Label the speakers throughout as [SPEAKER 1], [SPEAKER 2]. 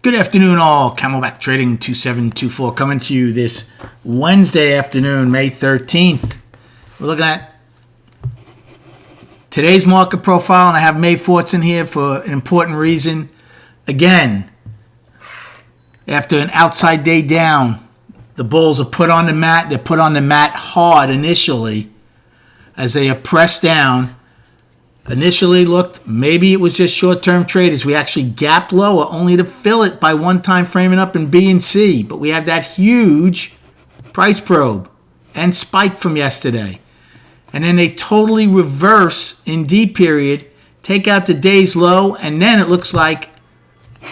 [SPEAKER 1] Good afternoon, all. Camelback Trading 2724 coming to you this Wednesday afternoon, May 13th. We're looking at today's market profile, and I have May 4th in here for an important reason. Again, after an outside day down, the bulls are put on the mat. They're put on the mat hard initially as they are pressed down. Initially looked, maybe it was just short-term traders. We actually gapped lower only to fill it by one time framing up in B and C. But we have that huge price probe and spike from yesterday. And then they totally reverse in D period, take out the day's low, and then it looks like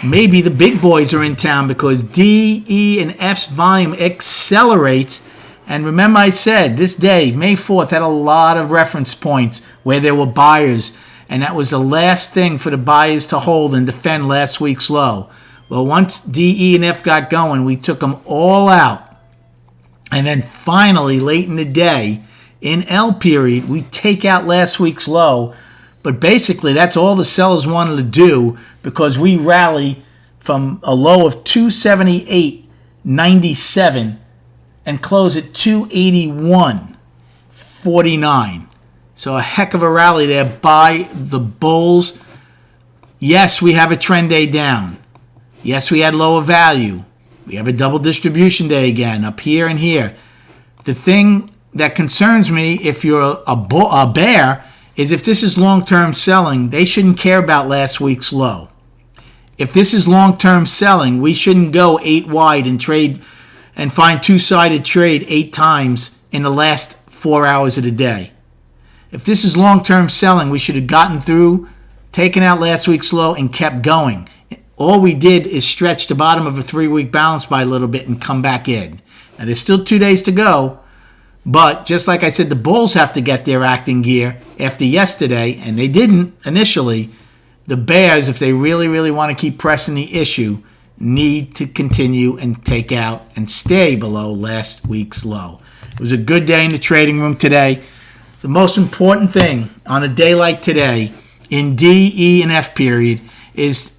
[SPEAKER 1] maybe the big boys are in town because D, E, and F's volume accelerates. And remember I said this day, May 4th, had a lot of reference points where there were buyers. And that was the last thing for the buyers to hold and defend last week's low. Well, once D, E, and F got going, we took them all out. And then finally, late in the day, in L period, we take out last week's low. But basically, that's all the sellers wanted to do because we rally from a low of 278.97 and close at 281.49. So a heck of a rally there by the bulls. Yes, we have a trend day down. Yes, we had lower value. We have a double distribution day again, up here and here. The thing that concerns me, if you're a bear, is if this is long-term selling, they shouldn't care about last week's low. If this is long-term selling, we shouldn't go 8 wide and trade and find two-sided trade 8 times in the last 4 hours of the day. If this is long-term selling, we should have gotten through, taken out last week's low, and kept going. All we did is stretch the bottom of a 3-week balance by a little bit and come back in. Now, there's still 2 days to go, but just like I said, the bulls have to get their acting gear after yesterday, and they didn't initially. The bears, if they really, really want to keep pressing the issue, need to continue and take out and stay below last week's low. It was a good day in the trading room today. The most important thing on a day like today in D, E, and F period is,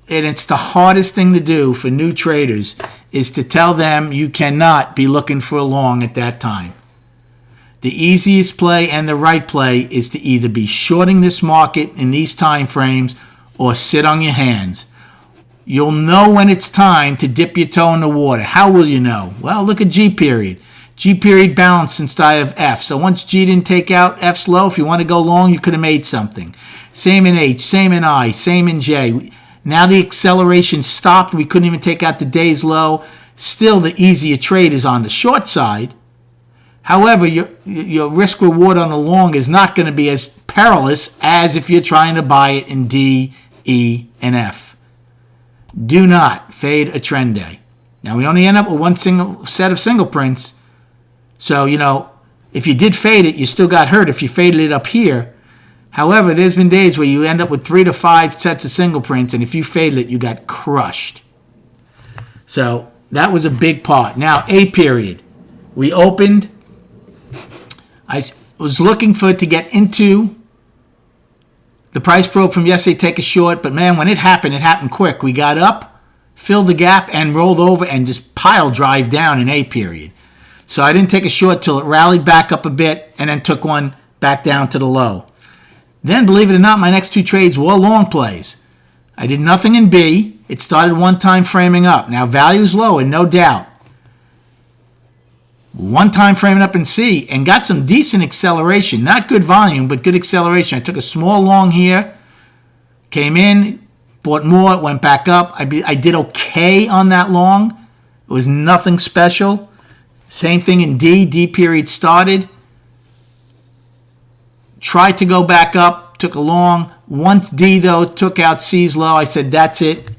[SPEAKER 1] and it's the hardest thing to do for new traders, is to tell them you cannot be looking for a long at that time. The easiest play and the right play is to either be shorting this market in these time frames or sit on your hands. You'll know when it's time to dip your toe in the water. How will you know? Well, look at G period. G period balanced inside of F. So once G didn't take out F's low, if you want to go long, you could have made something. Same in H, same in I, same in J. Now the acceleration stopped. We couldn't even take out the day's low. Still, the easier trade is on the short side. However, your risk reward on the long is not going to be as perilous as if you're trying to buy it in D, E, and F. Do not fade a trend day. Now, we only end up with one single set of single prints. So, if you did fade it, you still got hurt if you faded it up here. However, there's been days where you end up with 3 to 5 sets of single prints, and if you faded it, you got crushed. So, that was a big part. Now, A period. We opened. I was looking for it to get into the price probe from yesterday, take a short, but man, when it happened quick. We got up, filled the gap, and rolled over and just pile drive down in A period. So I didn't take a short till it rallied back up a bit and then took one back down to the low. Then, believe it or not, my next 2 trades were long plays. I did nothing in B. It started one time framing up. Now, value's lower, no doubt. One time framing up in C and got some decent acceleration. Not good volume, but good acceleration. I took a small long here, came in, bought more, went back up. I did okay on that long. It was nothing special. Same thing in D. D period started. Tried to go back up, took a long. Once D, though, took out C's low, I said, that's it.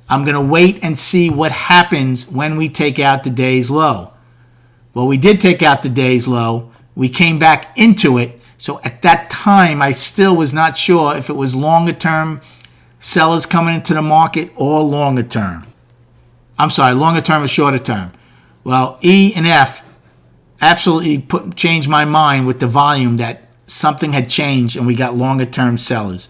[SPEAKER 1] I'm going to wait and see what happens when we take out the day's low. Well, we did take out the day's low. We came back into it. So at that time, I still was not sure if it was longer term sellers coming into the market or longer term. I'm sorry, longer term or shorter term. Well, E and F absolutely changed my mind with the volume that something had changed and we got longer term sellers.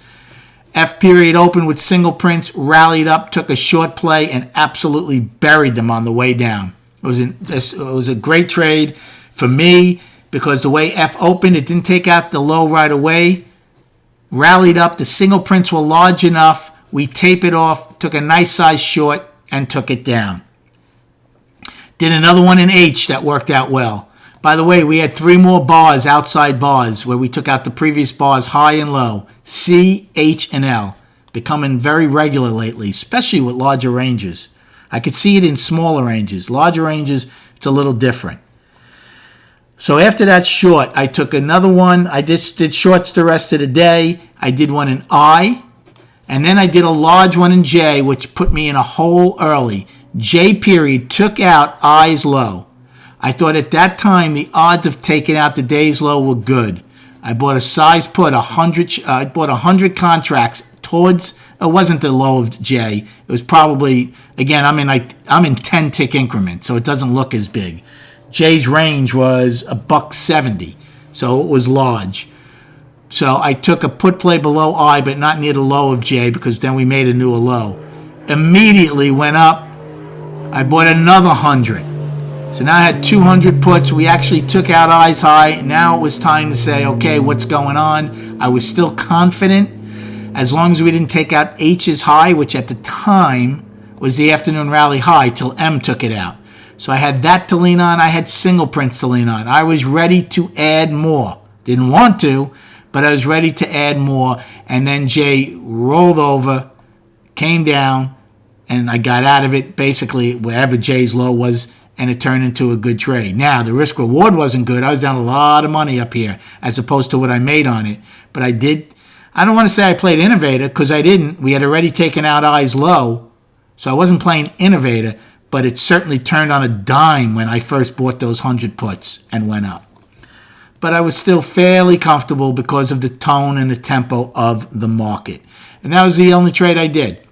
[SPEAKER 1] F period opened with single prints, rallied up, took a short play, and absolutely buried them on the way down. It was a great trade for me because the way F opened, it didn't take out the low right away. Rallied up, the single prints were large enough. We tape it off, took a nice size short, and took it down. Did another one in H that worked out well. By the way, we had 3 more bars, outside bars, where we took out the previous bars high and low. C, H, and L. Becoming very regular lately, especially with larger ranges. I could see it in smaller ranges. Larger ranges, it's a little different. So after that short, I took another one. I just did shorts the rest of the day. I did one in I, and then I did a large one in J, which put me in a hole early. J period took out I's low. I thought at that time the odds of taking out the day's low were good. I bought a size put, 100. I bought 100 contracts towards. It wasn't the low of J. It was probably, again, I'm in 10 tick increments, so it doesn't look as big. J's range was $1.70, so it was large. So I took a put play below I, but not near the low of J, because then we made a new low. Immediately went up. I bought another 100. So now I had 200 puts. We actually took out I's high. Now it was time to say, okay, what's going on? I was still confident. As long as we didn't take out H's high, which at the time was the afternoon rally high, till M took it out. So I had that to lean on. I had single prints to lean on. I was ready to add more. Didn't want to, but I was ready to add more. And then J rolled over, came down, and I got out of it basically wherever J's low was, and it turned into a good trade. Now, the risk reward wasn't good. I was down a lot of money up here as opposed to what I made on it. But I don't want to say I played Innovator because I didn't. We had already taken out I's low, so I wasn't playing Innovator, but it certainly turned on a dime when I first bought those 100 puts and went up. But I was still fairly comfortable because of the tone and the tempo of the market. And that was the only trade I did.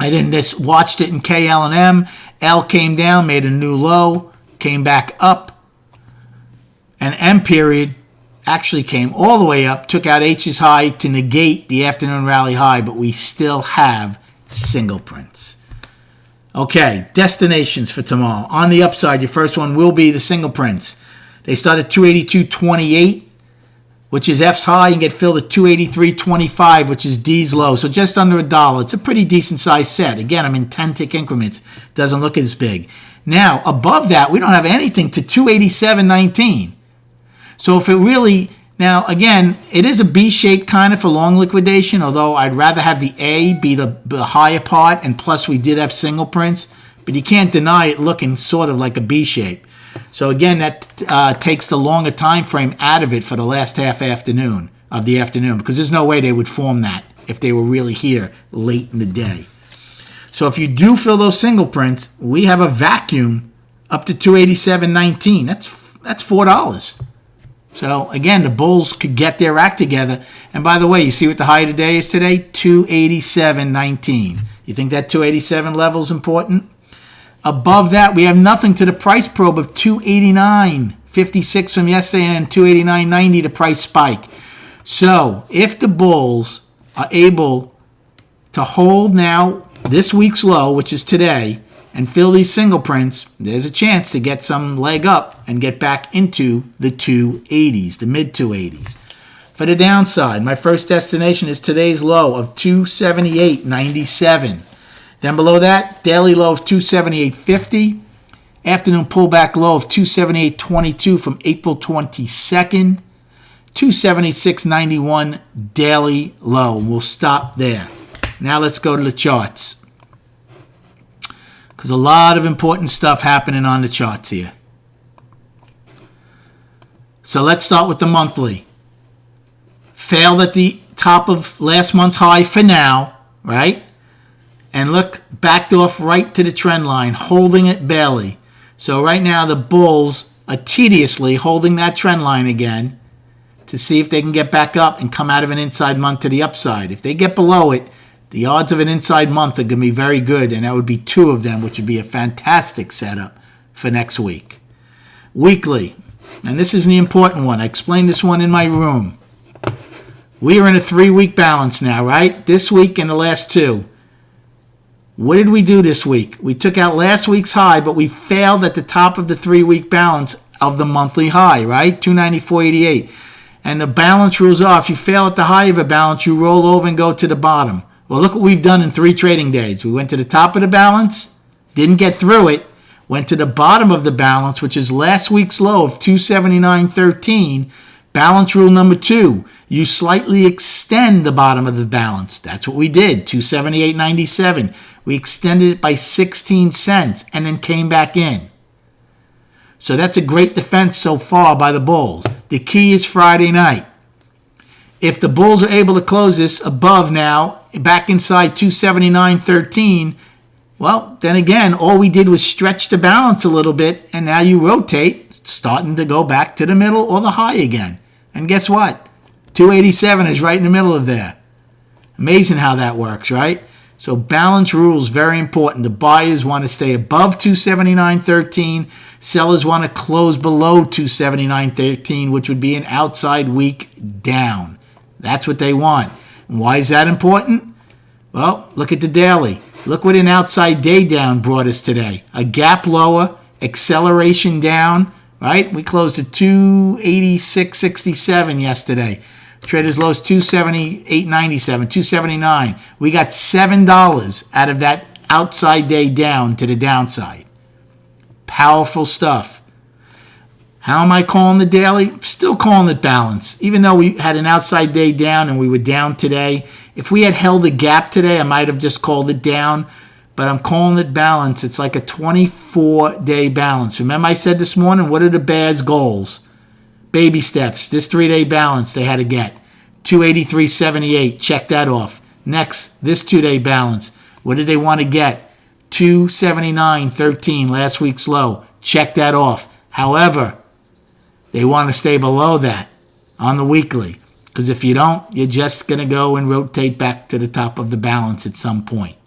[SPEAKER 1] I didn't just watched it in K, L, and M. L came down, made a new low, came back up. And M period actually came all the way up, took out H's high to negate the afternoon rally high, but we still have single prints. Okay, destinations for tomorrow. On the upside, your first one will be the single prints. They start at 282.28, which is F's high, and get filled at 283.25, which is D's low. So just under $1. It's a pretty decent size set. Again, I'm in 10 tick increments. Doesn't look as big. Now, above that, we don't have anything to 287.19. So if it really, now again, it is a B-shaped kind of for long liquidation, although I'd rather have the A be the higher part, and plus we did have single prints, but you can't deny it looking sort of like a B-shape. So again, that takes the longer time frame out of it for the last half afternoon of the afternoon, because there's no way they would form that if they were really here late in the day. So if you do fill those single prints, we have a vacuum up to 287.19. That's $4. So again, the bulls could get their act together. And by the way, you see what the high of the day is today? 287.19. You think that 287 level is important? Above that, we have nothing to the price probe of 289.56 from yesterday and 289.90 the price spike. So if the bulls are able to hold now this week's low, which is today, and fill these single prints, there's a chance to get some leg up and get back into the 280s, the mid 280s. For the downside, my first destination is today's low of 278.97. Then below that, daily low of 278.50. Afternoon pullback low of 278.22 from April 22nd. 276.91 daily low. We'll stop there. Now let's go to the charts, because a lot of important stuff happening on the charts here. So let's start with the monthly. Failed at the top of last month's high for now, right? And look, backed off right to the trend line, holding it barely. So right now the bulls are tediously holding that trend line again to see if they can get back up and come out of an inside month to the upside. If they get below it, the odds of an inside month are going to be very good, and that would be 2 of them, which would be a fantastic setup for next week. Weekly, and this is the important one. I explained this one in my room. We are in a 3-week balance now, right? This week and the last 2. What did we do this week? We took out last week's high, but we failed at the top of the 3-week balance of the monthly high, right? 294.88. And the balance rules are, if you fail at the high of a balance, you roll over and go to the bottom. Well, look what we've done in 3 trading days. We went to the top of the balance, didn't get through it, went to the bottom of the balance, which is last week's low of 279.13. Balance rule number 2, you slightly extend the bottom of the balance. That's what we did, 278.97. We extended it by 16 cents and then came back in. So that's a great defense so far by the bulls. The key is Friday night. If the bulls are able to close this above now, back inside 279.13, well, then again, all we did was stretch the balance a little bit, and now you rotate, starting to go back to the middle or the high again. And guess what? 287 is right in the middle of there. Amazing how that works, right? So balance rules, very important. The buyers want to stay above 279.13. Sellers want to close below 279.13, which would be an outside week down. That's what they want. And why is that important? Well, look at the daily. Look what an outside day down brought us today. A gap lower, acceleration down, right? We closed at 286.67 yesterday. Traders lows 278.97, 279. We got $7 out of that outside day down to the downside. Powerful stuff. How am I calling the daily? Still calling it balance. Even though we had an outside day down and we were down today. If we had held a gap today, I might have just called it down. But I'm calling it balance. It's like a 24-day balance. Remember I said this morning, what are the Bears' goals? Baby steps. This 3-day balance they had to get. 283.78. Check that off. Next, this 2-day balance. What did they want to get? 279.13, last week's low. Check that off. However, they want to stay below that on the weekly. Because if you don't, you're just going to go and rotate back to the top of the balance at some point.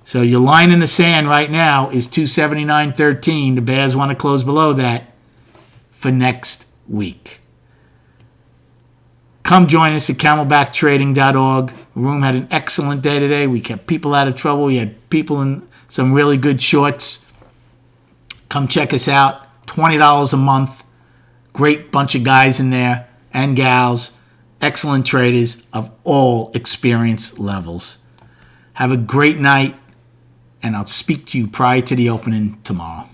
[SPEAKER 1] So your line in the sand right now is 279.13. The Bears want to close below that for next week. Come join us at camelbacktrading.org. Room had an excellent day today. We kept people out of trouble. We had people in some really good shorts. Come check us out. $20 a month. Great bunch of guys in there and gals. Excellent traders of all experience levels. Have a great night, and I'll speak to you prior to the opening tomorrow.